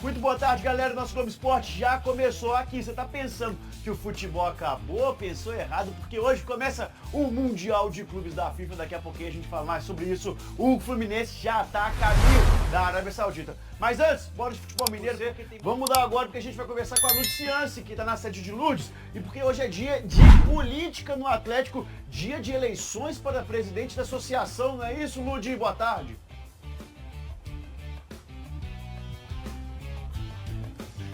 Muito boa tarde, galera. Nosso Globo Esporte já começou aqui. Você tá pensando que o futebol acabou? Pensou errado, porque hoje começa o Mundial de Clubes da FIFA. Daqui a pouquinho a gente fala mais sobre isso. O Fluminense já tá a caminho da Arábia Saudita. Mas antes, bora de futebol mineiro. Vamos mudar agora, porque a gente vai conversar com a Lourdes Cianci, que tá na sede de Lourdes. E porque hoje é dia de política no Atlético, dia de eleições para presidente da associação. Não é isso, Lourdes? Boa tarde.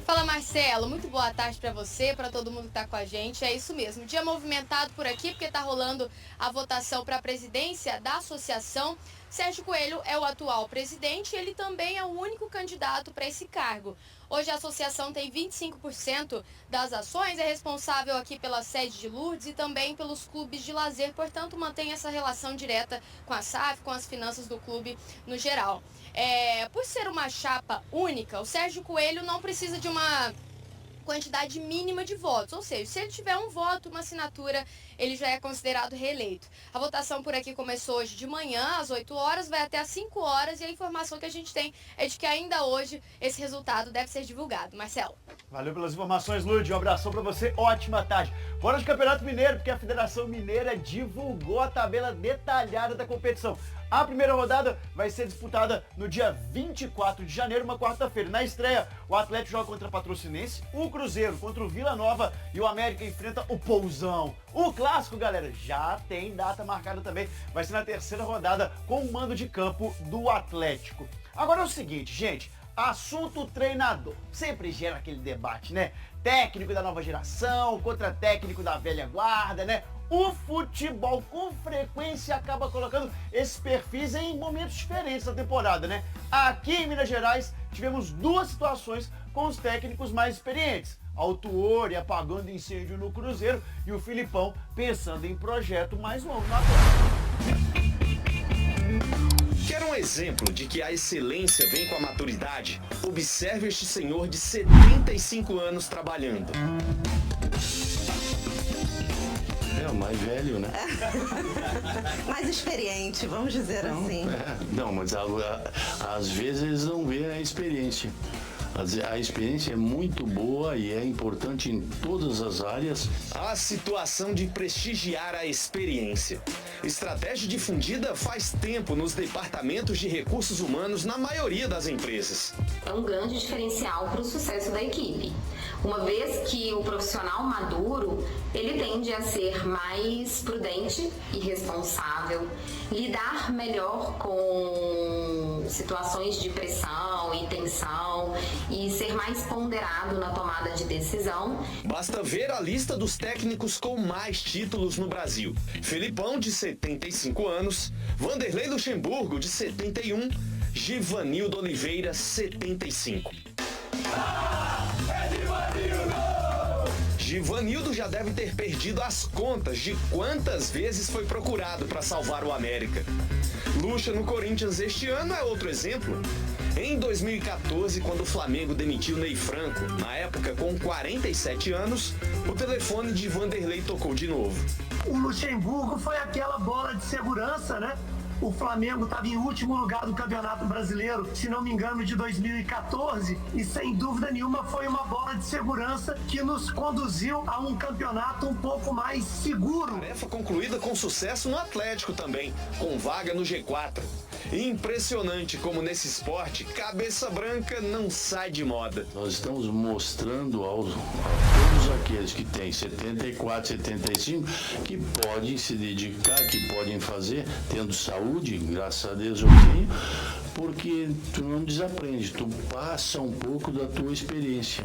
Fala, Marcelo, muito boa tarde para você, para todo mundo que tá com a gente. É isso mesmo, dia movimentado por aqui, porque tá rolando a votação para a presidência da associação. Sérgio Coelho é o atual presidente e ele também é o único candidato para esse cargo. Hoje a associação tem 25% das ações, é responsável aqui pela sede de Lourdes e também pelos clubes de lazer, portanto mantém essa relação direta com a SAF, com as finanças do clube no geral. Por ser uma chapa única, o Sérgio Coelho não precisa de uma quantidade mínima de votos, ou seja, se ele tiver um voto, uma assinatura, ele já é considerado reeleito. A votação por aqui começou hoje de manhã, às 8 horas, vai até às 5 horas, e a informação que a gente tem é de que ainda hoje esse resultado deve ser divulgado. Marcelo. Valeu pelas informações, Lourdes. Um abração pra você, ótima tarde. Bora de Campeonato Mineiro, porque a Federação Mineira divulgou a tabela detalhada da competição. A primeira rodada vai ser disputada no dia 24 de janeiro, uma quarta-feira. Na estreia, o Atlético joga contra a Patrocinense, o Cruzeiro contra o Vila Nova e o América enfrenta o Pousão. O clássico, galera, já tem data marcada também. Vai ser na terceira rodada com o mando de campo do Atlético. Agora é o seguinte, gente. Assunto treinador. Sempre gera aquele debate, né? Técnico da nova geração contra técnico da velha guarda, né? O futebol com frequência acaba colocando esses perfis em momentos diferentes da temporada, né? Aqui em Minas Gerais tivemos duas situações com os técnicos mais experientes. Autuori apagando incêndio no Cruzeiro e o Filipão pensando em projeto mais longo no Atlético. Quer um exemplo de que a excelência vem com a maturidade? Observe este senhor de 75 anos trabalhando. É o mais velho, né? Mais experiente, vamos dizer assim. Não, mas às vezes eles não veem a experiência. A experiência é muito boa e é importante em todas as áreas. A situação de prestigiar a experiência. Estratégia difundida faz tempo nos departamentos de recursos humanos na maioria das empresas. É um grande diferencial para o sucesso da equipe. Uma vez que o profissional maduro, ele tende a ser mais prudente e responsável, lidar melhor com situações de pressão e tensão e ser mais ponderado na tomada de decisão. Basta ver a lista dos técnicos com mais títulos no Brasil. Felipão, de 75 anos, Vanderlei Luxemburgo, de 71, Givanildo Oliveira, 75. Givanildo já deve ter perdido as contas de quantas vezes foi procurado para salvar o América. Lucha no Corinthians este ano é outro exemplo. Em 2014, quando o Flamengo demitiu Ney Franco, na época com 47 anos, o telefone de Vanderlei tocou de novo. O Luxemburgo foi aquela bola de segurança, né? O Flamengo estava em último lugar do Campeonato Brasileiro, se não me engano, de 2014, e sem dúvida nenhuma foi uma bola de segurança que nos conduziu a um campeonato um pouco mais seguro. Tarefa concluída com sucesso no Atlético também, com vaga no G4. Impressionante como nesse esporte, cabeça branca não sai de moda. Nós estamos mostrando a todos aqueles que têm 74, 75, que podem se dedicar, que podem fazer, tendo saúde, graças a Deus eu tenho, porque tu não desaprende, tu passa um pouco da tua experiência.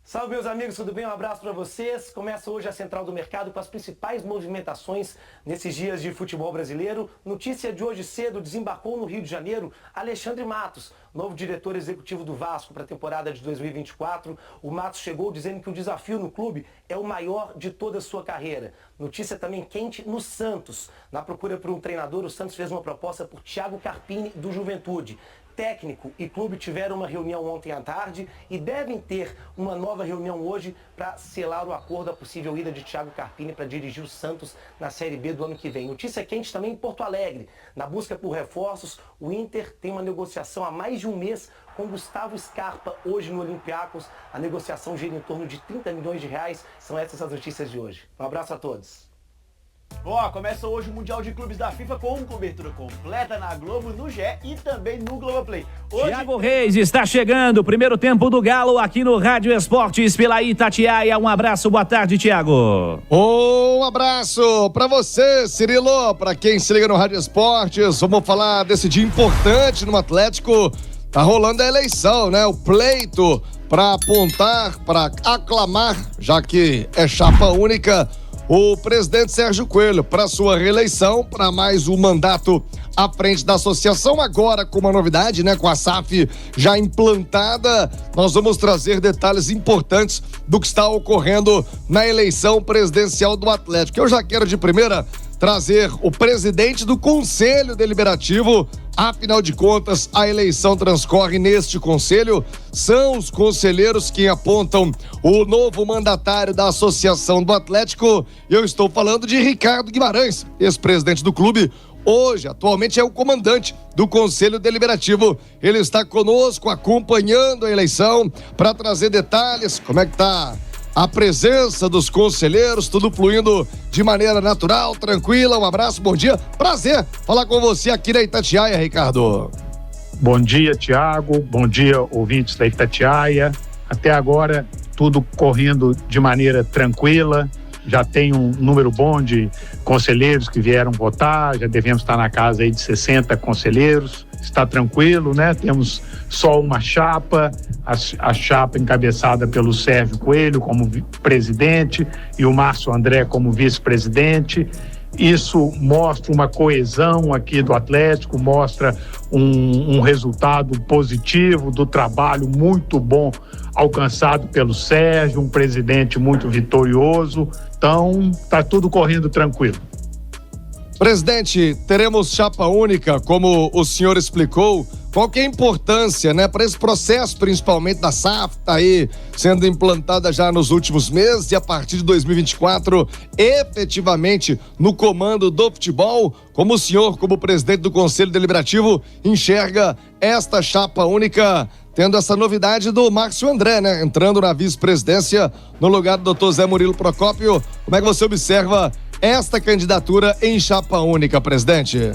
Salve, meus amigos, tudo bem? Um abraço para vocês. Começa hoje a Central do Mercado com as principais movimentações nesses dias de futebol brasileiro. Notícia de hoje cedo, desembarcou no Rio de Janeiro Alexandre Matos, novo diretor executivo do Vasco para a temporada de 2024. O Matos chegou dizendo que o desafio no clube é o maior de toda a sua carreira. Notícia também quente no Santos. Na procura por um treinador, o Santos fez uma proposta por Thiago Carpini, do Juventude. técnico e clube tiveram uma reunião ontem à tarde e devem ter uma nova reunião hoje para selar o acordo da possível ida de Thiago Carpini para dirigir o Santos na Série B do ano que vem. Notícia quente também em Porto Alegre. Na busca por reforços, o Inter tem uma negociação há mais de um mês com Gustavo Scarpa hoje no Olympiacos. A negociação gira em torno de 30 milhões de reais. São essas as notícias de hoje. Um abraço a todos. Começa hoje o Mundial de Clubes da FIFA com cobertura completa na Globo, no GE e também no Globoplay. Thiago Reis está chegando, primeiro tempo do Galo aqui no Rádio Esportes pela Itatiaia. Um abraço, boa tarde, Thiago. Um abraço para você, Cirilo, para quem se liga no Rádio Esportes. Vamos falar desse dia importante no Atlético. Tá rolando a eleição, né? O pleito para apontar, para aclamar, já que é chapa única, o presidente Sérgio Coelho para sua reeleição, para mais um mandato à frente da associação. Agora com uma novidade, né? Com a SAF já implantada, nós vamos trazer detalhes importantes do que está ocorrendo na eleição presidencial do Atlético. Eu já quero de primeira trazer o presidente do Conselho Deliberativo. Afinal de contas, a eleição transcorre neste conselho. São os conselheiros que apontam o novo mandatário da Associação do Atlético. Eu estou falando de Ricardo Guimarães, ex-presidente do clube. Hoje, atualmente, é o comandante do Conselho Deliberativo. Ele está conosco, acompanhando a eleição, para trazer detalhes, como é que está a presença dos conselheiros, tudo fluindo de maneira natural, tranquila. Um abraço, bom dia. Prazer falar com você aqui na Itatiaia, Ricardo. Bom dia, Thiago. Bom dia, ouvintes da Itatiaia. Até agora, tudo correndo de maneira tranquila. Já tem um número bom de conselheiros que vieram votar. Já devemos estar na casa aí de 60 conselheiros. Está tranquilo, né? Temos só uma chapa, a chapa encabeçada pelo Sérgio Coelho como presidente e o Márcio André como vice-presidente. Isso mostra uma coesão aqui do Atlético, mostra um resultado positivo do trabalho muito bom alcançado pelo Sérgio, um presidente muito vitorioso. Então, está tudo correndo tranquilo. Presidente, teremos chapa única, como o senhor explicou. Qual que é a importância, né, para esse processo, principalmente da SAF, tá aí sendo implantada já nos últimos meses, e a partir de 2024, efetivamente no comando do futebol? Como o senhor, como presidente do Conselho Deliberativo, enxerga esta chapa única, tendo essa novidade do Márcio André, né, entrando na vice-presidência no lugar do Dr. Zé Murilo Procópio? Como é que você observa esta candidatura em chapa única, presidente?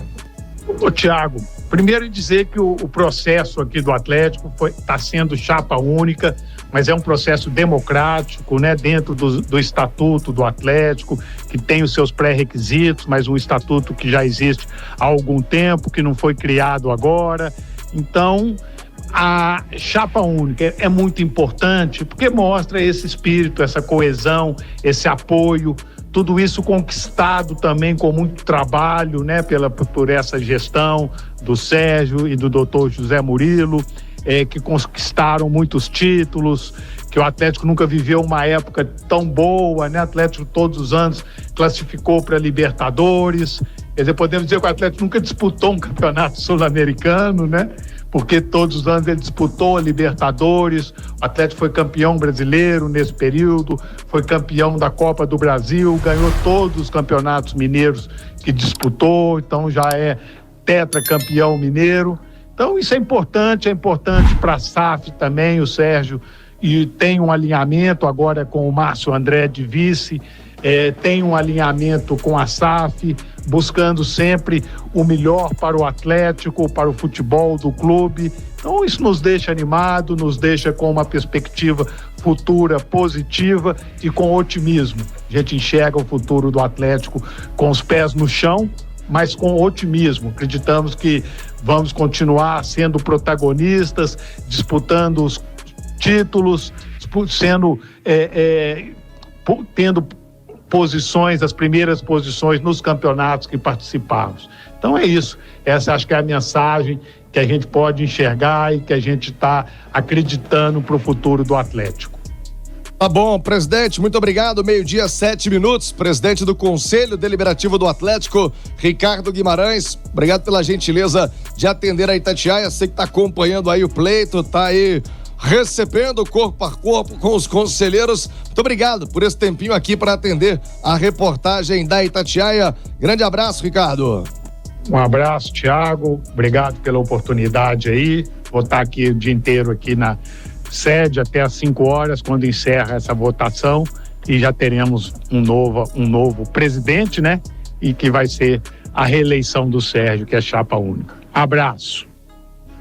Ô, Thiago, primeiro dizer que o processo aqui do Atlético está sendo chapa única, mas é um processo democrático, né, dentro do estatuto do Atlético, que tem os seus pré-requisitos, mas um estatuto que já existe há algum tempo, que não foi criado agora. Então, a chapa única é muito importante porque mostra esse espírito, essa coesão, esse apoio, tudo isso conquistado também com muito trabalho, né, por essa gestão do Sérgio e do Dr. José Murilo, que conquistaram muitos títulos, que o Atlético nunca viveu uma época tão boa, né? O Atlético todos os anos classificou para Libertadores. Quer dizer, podemos dizer que o Atlético nunca disputou um campeonato sul-americano, né? Porque todos os anos ele disputou a Libertadores. O Atlético foi campeão brasileiro nesse período, foi campeão da Copa do Brasil, ganhou todos os campeonatos mineiros que disputou, então já é tetracampeão mineiro. Então isso é importante para a SAF também, o Sérgio, e tem um alinhamento agora com o Márcio André de vice, tem um alinhamento com a SAF, buscando sempre o melhor para o Atlético, para o futebol do clube. Então isso nos deixa animado, nos deixa com uma perspectiva futura positiva e com otimismo. A gente enxerga o futuro do Atlético com os pés no chão, mas com otimismo. Acreditamos que vamos continuar sendo protagonistas, disputando os títulos, tendo posições, as primeiras posições nos campeonatos que participamos. Então é isso. Essa acho que é a mensagem que a gente pode enxergar e que a gente está acreditando para o futuro do Atlético. Tá bom, presidente, muito obrigado. 12:07, presidente do Conselho Deliberativo do Atlético, Ricardo Guimarães. Obrigado pela gentileza de atender a Itatiaia. Sei que tá acompanhando aí o pleito, tá aí recebendo corpo a corpo com os conselheiros. Muito obrigado por esse tempinho aqui para atender a reportagem da Itatiaia. Grande abraço, Ricardo. Um abraço, Thiago. Obrigado pela oportunidade aí. Vou estar aqui o dia inteiro aqui na sede até às 5 horas, quando encerra essa votação, e já teremos um novo presidente, né? E que vai ser a reeleição do Sérgio, que é chapa única. Abraço.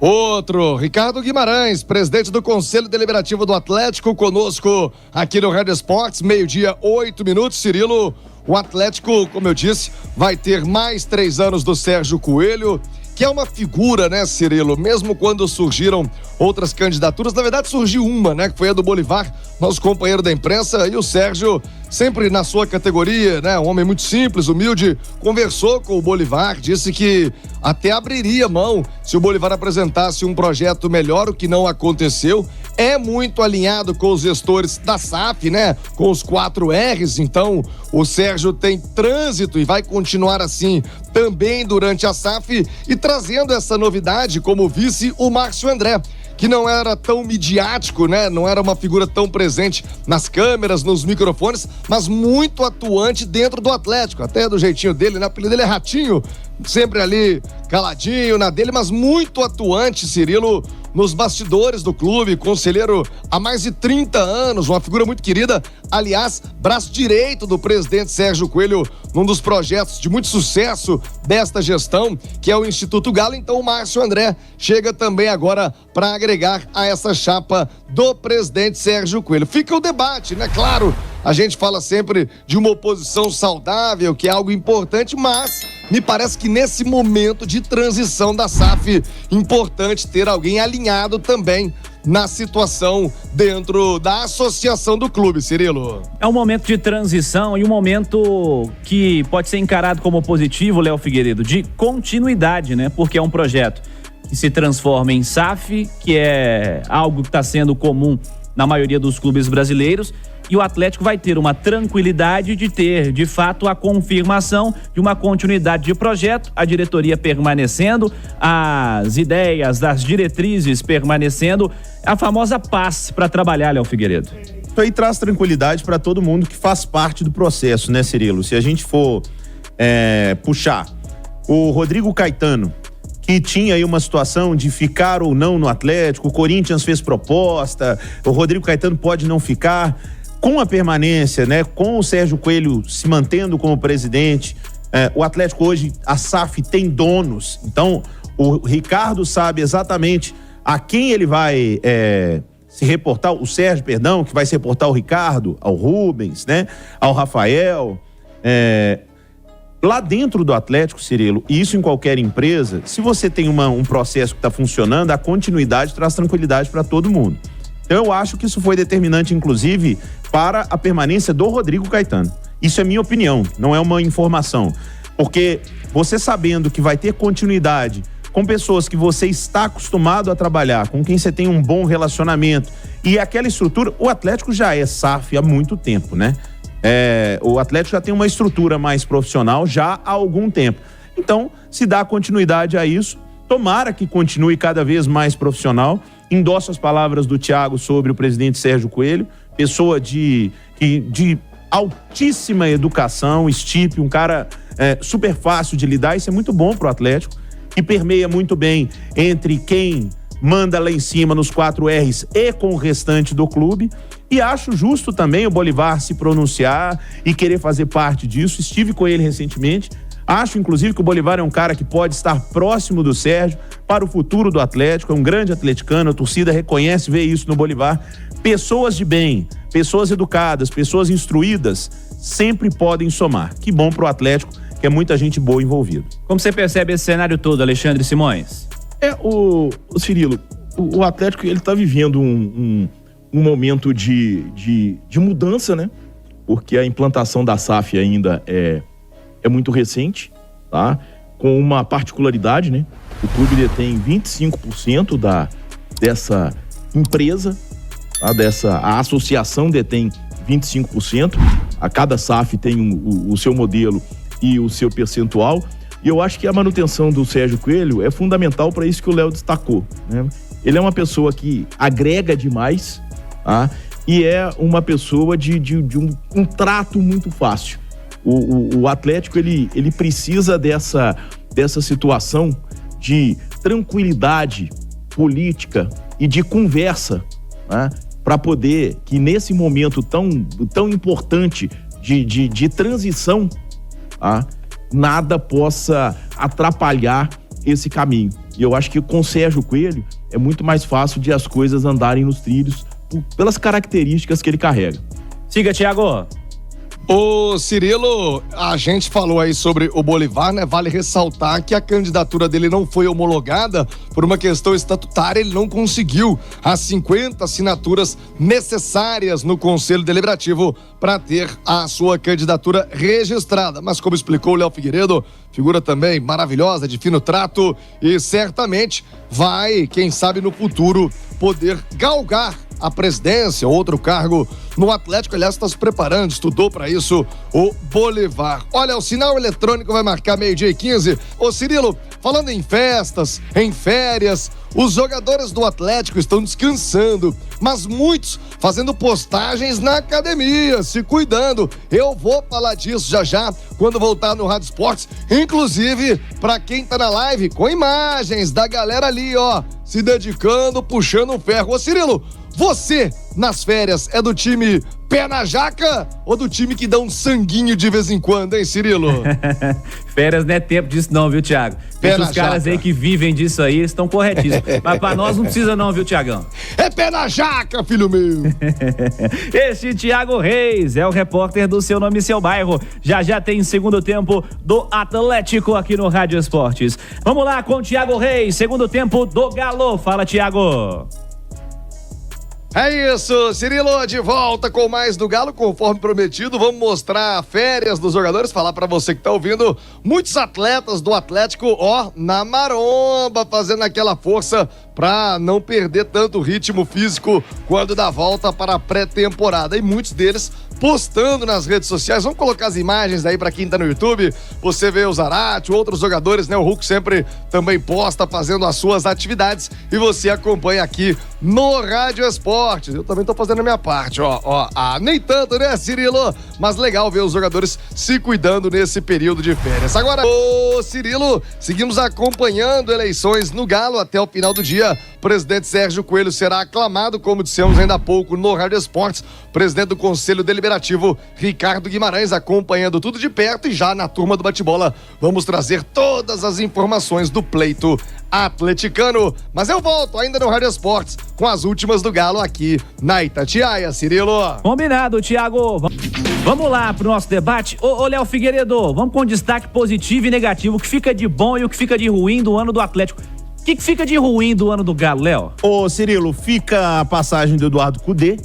Outro, Ricardo Guimarães, presidente do Conselho Deliberativo do Atlético, conosco aqui no Rádio Esportes, 12:08. Cirilo, o Atlético, como eu disse, vai ter mais 3 anos do Sérgio Coelho, que é uma figura, né, Cirilo? Mesmo quando surgiram outras candidaturas, na verdade surgiu uma, né, que foi a do Bolivar, nosso companheiro da imprensa, e o Sérgio, sempre na sua categoria, né, um homem muito simples, humilde, conversou com o Bolivar, disse que até abriria mão se o Bolivar apresentasse um projeto melhor, o que não aconteceu. É muito alinhado com os gestores da SAF, né? Com os 4 R's, então o Sérgio tem trânsito e vai continuar assim também durante a SAF, e trazendo essa novidade como vice o Márcio André, que não era tão midiático, né? Não era uma figura tão presente nas câmeras, nos microfones, mas muito atuante dentro do Atlético, até do jeitinho dele, né? O apelido dele é Ratinho, sempre ali caladinho na dele, mas muito atuante, Cirilo, nos bastidores do clube, conselheiro há mais de 30 anos, uma figura muito querida, aliás, braço direito do presidente Sérgio Coelho num dos projetos de muito sucesso desta gestão, que é o Instituto Galo. Então o Márcio André chega também agora para agregar a essa chapa do presidente Sérgio Coelho. Fica o debate, né? Claro, a gente fala sempre de uma oposição saudável, que é algo importante, mas me parece que nesse momento de transição da SAF, importante ter alguém alinhado também na situação dentro da associação do clube, Cirilo. É um momento de transição e um momento que pode ser encarado como positivo, Léo Figueiredo, de continuidade, né? Porque é um projeto que se transforma em SAF, que é algo que está sendo comum na maioria dos clubes brasileiros, e o Atlético vai ter uma tranquilidade de ter, de fato, a confirmação de uma continuidade de projeto, a diretoria permanecendo, as ideias das diretrizes permanecendo, a famosa paz para trabalhar, Léo Figueiredo. Isso aí traz tranquilidade para todo mundo que faz parte do processo, né, Cirilo? Se a gente for puxar o Rodrigo Caetano, que tinha aí uma situação de ficar ou não no Atlético, o Corinthians fez proposta, o Rodrigo Caetano pode não ficar. Com a permanência, né, com o Sérgio Coelho se mantendo como presidente, o Atlético hoje, a SAF tem donos, então o Ricardo sabe exatamente a quem ele vai se reportar, o Sérgio, perdão, que vai se reportar ao Ricardo, ao Rubens, né, ao Rafael, lá dentro do Atlético, Cirilo, e isso em qualquer empresa, se você tem um processo que está funcionando, a continuidade traz tranquilidade para todo mundo. Então eu acho que isso foi determinante, inclusive, para a permanência do Rodrigo Caetano. Isso é minha opinião, não é uma informação. Porque você sabendo que vai ter continuidade com pessoas que você está acostumado a trabalhar, com quem você tem um bom relacionamento, e aquela estrutura, o Atlético já é SAF há muito tempo, né? O Atlético já tem uma estrutura mais profissional já há algum tempo. Então, se dá continuidade a isso, tomara que continue cada vez mais profissional. Endosso as palavras do Thiago sobre o presidente Sérgio Coelho, pessoa de altíssima educação, estipe, um cara super fácil de lidar. Isso é muito bom pro Atlético, que permeia muito bem entre quem manda lá em cima nos 4 R's e com o restante do clube. E acho justo também o Bolivar se pronunciar e querer fazer parte disso. Estive com ele recentemente. Acho, inclusive, que o Bolivar é um cara que pode estar próximo do Sérgio para o futuro do Atlético. É um grande atleticano, a torcida reconhece, vê isso no Bolivar. Pessoas de bem, pessoas educadas, pessoas instruídas, sempre podem somar. Que bom pro Atlético, que é muita gente boa envolvida. Como você percebe esse cenário todo, Alexandre Simões? O Cirilo, o Atlético, ele tá vivendo um momento de mudança, né? Porque a implantação da SAF ainda é muito recente, tá? Com uma particularidade, né? O clube detém 25% dessa empresa, tá? A associação detém 25%. A cada SAF tem o seu modelo e o seu percentual. E eu acho que a manutenção do Sérgio Coelho é fundamental para isso que o Léo destacou, né? Ele é uma pessoa que agrega demais, tá? E é uma pessoa de um trato muito fácil. O Atlético, ele precisa dessa situação de tranquilidade política e de conversa, né? Para poder que nesse momento tão importante de transição, tá? Nada possa atrapalhar esse caminho. E eu acho que com o Sérgio Coelho é muito mais fácil de as coisas andarem nos trilhos pelas características que ele carrega. Siga, Thiago. Ô Cirilo, a gente falou aí sobre o Bolívar, né? Vale ressaltar que a candidatura dele não foi homologada por uma questão estatutária, ele não conseguiu as 50 assinaturas necessárias no Conselho Deliberativo para ter a sua candidatura registrada. Mas como explicou o Léo Figueiredo, figura também maravilhosa, de fino trato e certamente vai, quem sabe no futuro, poder galgar a presidência, outro cargo no Atlético. Aliás, está se preparando, estudou para isso o Bolívar. Olha, o sinal eletrônico vai marcar 12:15. Ô Cirilo, falando em festas, em férias, os jogadores do Atlético estão descansando, mas muitos fazendo postagens na academia, se cuidando. Eu vou falar disso já quando voltar no Rádio Esportes, inclusive para quem tá na live, com imagens da galera ali, ó, se dedicando, puxando um ferro. Ô Cirilo, você, nas férias, é do time pé na jaca ou do time que dá um sanguinho de vez em quando, hein, Cirilo? Férias não é tempo disso não, viu, Thiago? Os caras aí que vivem disso aí estão corretíssimos. Mas pra nós não precisa não, viu, Thiagão? É pé na jaca, filho meu! Este Thiago Reis é o repórter do Seu Nome e Seu Bairro. Já tem segundo tempo do Atlético aqui no Rádio Esportes. Vamos lá com o Thiago Reis, segundo tempo do Galo. Fala, Thiago! É isso, Cirilo, de volta com mais do Galo, conforme prometido. Vamos mostrar férias dos jogadores, falar pra você que tá ouvindo, muitos atletas do Atlético, ó, na maromba, fazendo aquela força pra não perder tanto ritmo físico quando dá volta para a pré-temporada. E muitos deles postando nas redes sociais. Vamos colocar as imagens aí pra quem tá no YouTube. Você vê o Zarate, outros jogadores, né? O Hulk sempre também posta fazendo as suas atividades e você acompanha aqui no Rádio Esportes. Eu também tô fazendo a minha parte, ó. Nem tanto, né, Cirilo? Mas legal ver os jogadores se cuidando nesse período de férias. Agora, ô Cirilo, seguimos acompanhando eleições no Galo até o final do dia. O presidente Sérgio Coelho será aclamado, como dissemos ainda há pouco no Rádio Esportes. Presidente do Conselho Deliberativo, Ricardo Guimarães, acompanhando tudo de perto, e já na turma do bate-bola vamos trazer todas as informações do pleito atleticano. Mas eu volto ainda no Rádio Esportes com as últimas do Galo aqui na Itatiaia, Cirilo. Combinado, Thiago. Vamos lá pro nosso debate. Ô Léo Figueiredo, vamos com destaque positivo e negativo, o que fica de bom e o que fica de ruim do ano do Atlético. O que fica de ruim do ano do Galo, Léo? Ô Cirilo, fica a passagem do Eduardo Cudê,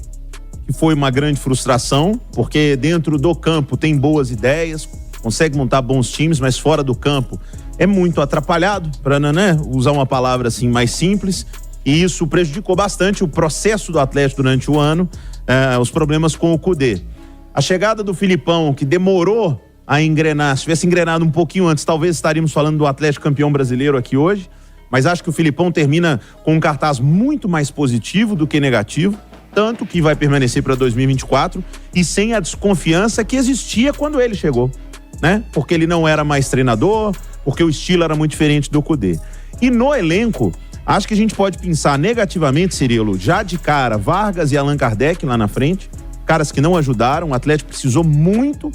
que foi uma grande frustração, porque dentro do campo tem boas ideias, consegue montar bons times, mas fora do campo é muito atrapalhado, para, né, usar uma palavra assim mais simples, e isso prejudicou bastante o processo do Atlético durante o ano, os problemas com o Cudê. A chegada do Filipão, que demorou a engrenar, se tivesse engrenado um pouquinho antes, talvez estaríamos falando do Atlético campeão brasileiro aqui hoje, mas acho que o Filipão termina com um cartaz muito mais positivo do que negativo, tanto que vai permanecer para 2024 e sem a desconfiança que existia quando ele chegou, né? Porque ele não era mais treinador, porque o estilo era muito diferente do Cudê. E no elenco, acho que a gente pode pensar negativamente, Cirilo, já de cara, Vargas e Allan Kardec lá na frente, caras que não ajudaram. O Atlético precisou muito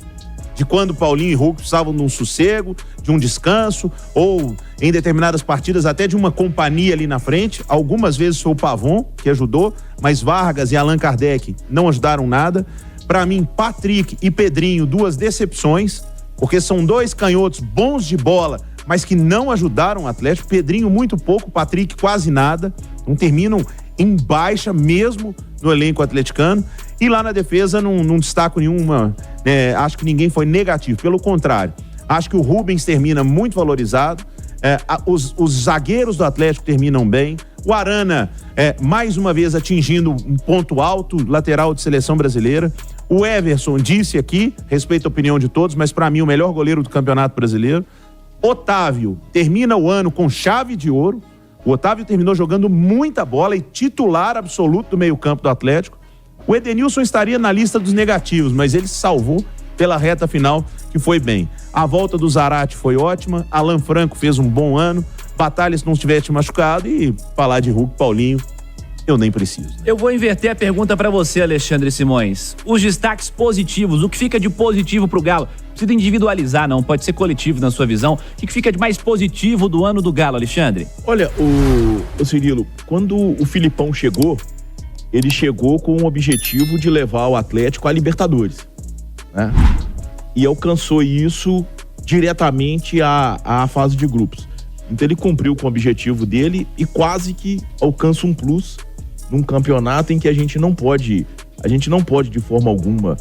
de quando Paulinho e Hulk precisavam de um sossego, de um descanso, ou em determinadas partidas até de uma companhia ali na frente. Algumas vezes foi o Pavon que ajudou, mas Vargas e Allan Kardec não ajudaram nada. Para mim, Patrick e Pedrinho, duas decepções, porque são dois canhotos bons de bola, mas que não ajudaram o Atlético. Pedrinho muito pouco, Patrick quase nada. Não terminam em baixa mesmo no elenco atleticano. E lá na defesa não destaco nenhuma, acho que ninguém foi negativo, pelo contrário, acho que o Rubens termina muito valorizado, os zagueiros do Atlético terminam bem, o Arana mais uma vez atingindo um ponto alto, lateral de seleção brasileira, o Everson disse aqui, respeito a opinião de todos, mas para mim o melhor goleiro do Campeonato Brasileiro, Otávio termina o ano com chave de ouro. O Otávio terminou jogando muita bola e titular absoluto do meio-campo do Atlético. O Edenilson estaria na lista dos negativos, mas ele se salvou pela reta final, que foi bem. A volta do Zarate foi ótima, Alan Franco fez um bom ano, Batalha se não tivesse machucado, e falar de Hulk, Paulinho, eu nem preciso. Eu vou inverter a pergunta pra você, Alexandre Simões. Os destaques positivos, o que fica de positivo pro Galo? Não precisa individualizar, não, pode ser coletivo na sua visão. O que fica de mais positivo do ano do Galo, Alexandre? Olha, o Cirilo, quando o Filipão chegou, ele chegou com o objetivo de levar o Atlético à Libertadores, né? E alcançou isso diretamente à fase de grupos. Então ele cumpriu com o objetivo dele e quase que alcança um plus num campeonato em que a gente não pode de forma alguma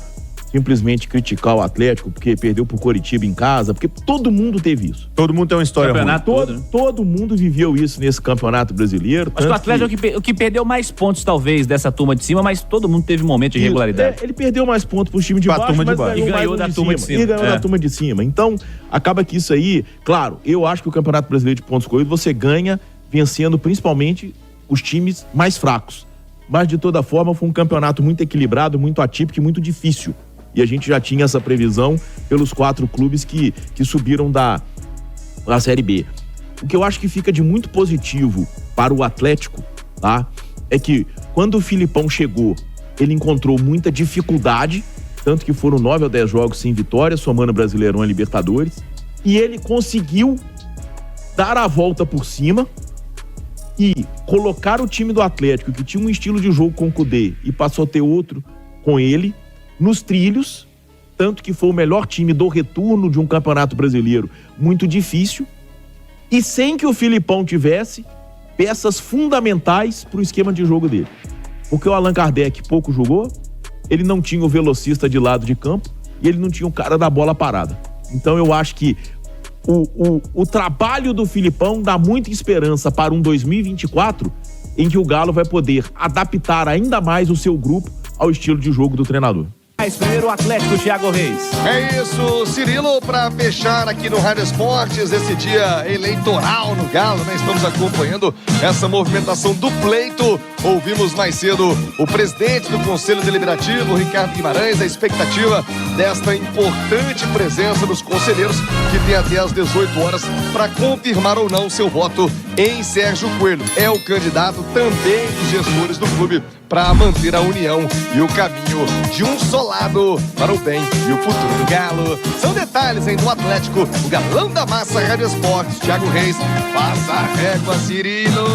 simplesmente criticar o Atlético porque perdeu pro Coritiba em casa, porque todo mundo teve isso. Todo mundo tem uma história ruim. Todo mundo viveu isso nesse campeonato brasileiro. Acho que o Atlético é o que perdeu mais pontos, talvez, dessa turma de cima, mas todo mundo teve um momento de irregularidade. Ele perdeu mais pontos pro time de baixo, mas e ganhou da turma de cima. E ganhou da turma de cima. Então, acaba que isso aí, claro, eu acho que o Campeonato Brasileiro de Pontos Corridos você ganha vencendo principalmente os times mais fracos. Mas, de toda forma, foi um campeonato muito equilibrado, muito atípico e muito difícil. E a gente já tinha essa previsão pelos 4 clubes que subiram da Série B. O que eu acho que fica de muito positivo para o Atlético, tá? É que quando o Filipão chegou, ele encontrou muita dificuldade, tanto que foram 9 ou 10 jogos sem vitória, somando Brasileirão e Libertadores, e ele conseguiu dar a volta por cima e colocar o time do Atlético, que tinha um estilo de jogo com o Cudê e passou a ter outro com ele, nos trilhos, tanto que foi o melhor time do retorno de um campeonato brasileiro muito difícil, e sem que o Filipão tivesse peças fundamentais para o esquema de jogo dele. Porque o Allan Kardec pouco jogou, ele não tinha o velocista de lado de campo e ele não tinha o cara da bola parada. Então eu acho que o trabalho do Filipão dá muita esperança para um 2024 em que o Galo vai poder adaptar ainda mais o seu grupo ao estilo de jogo do treinador. Primeiro o Atlético, Thiago Reis. É isso, Cirilo, para fechar aqui no Rádio Esportes esse dia eleitoral no Galo, né? Estamos acompanhando essa movimentação do pleito. Ouvimos mais cedo o presidente do Conselho Deliberativo, Ricardo Guimarães, a expectativa desta importante presença dos conselheiros que tem até às 18 horas para confirmar ou não seu voto em Sérgio Coelho. É o candidato também dos gestores do clube para manter a união e o caminho de um só lado para o bem e o futuro do Galo. São detalhes do Atlético, o galão da massa. Rádio Esportes, Thiago Reis, passa a régua, Cirilo.